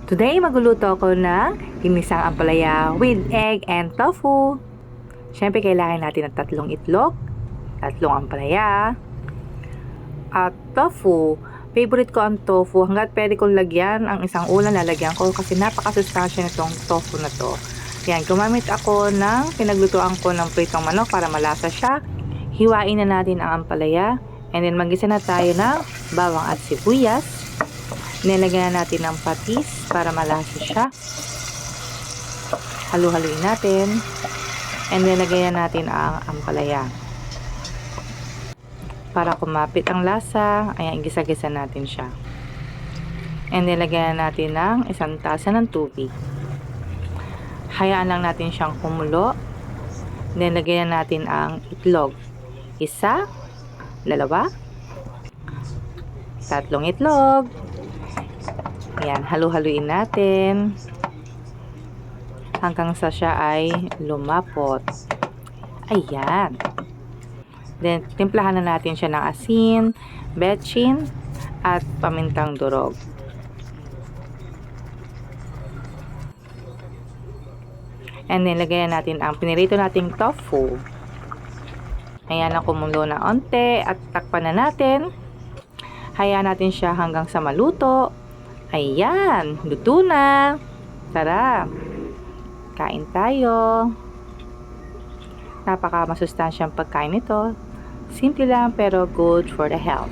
Today, magluluto ako ng ginisang ampalaya with egg and tofu. Siyempre, kailangan natin ng 3 itlog, 3 ampalaya, at tofu. Favorite ko ang tofu. Hanggat pwede kong lagyan ang isang ulam, lalagyan ko kasi napakasustansya nitong tofu na to. Yan, gumamit ako ng pinaglutuan ko ng pritong manok para malasa siya. Hiwain na natin ang ampalaya. And then, magisa na tayo ng bawang at sibuyas. Nilagyan natin ng patis para malasa siya. Halu-haluin natin. And then, lagyan natin ang ampalaya. Para kumapit ang lasa, ayan, gisa-gisa natin siya. And then, lagyan natin ng 1 tasa ng tubig. Hayaan lang natin siyang kumulo. Then, lagyan natin ang itlog. 1, 2, 3 itlog. Ayan, halu-haluin natin hanggang sa siya ay lumapot. Ayan. Then, timplahan na natin siya ng asin, betchin, at pamintang durog. And then, lagayan natin ang pinirito nating tofu. Ayan, na kumulo na onte at takpan na natin. Hayaan natin siya hanggang sa maluto. Ayan, luto na. Tara, kain tayo. Napaka masustansyang pagkain ito. Simple lang pero good for the health.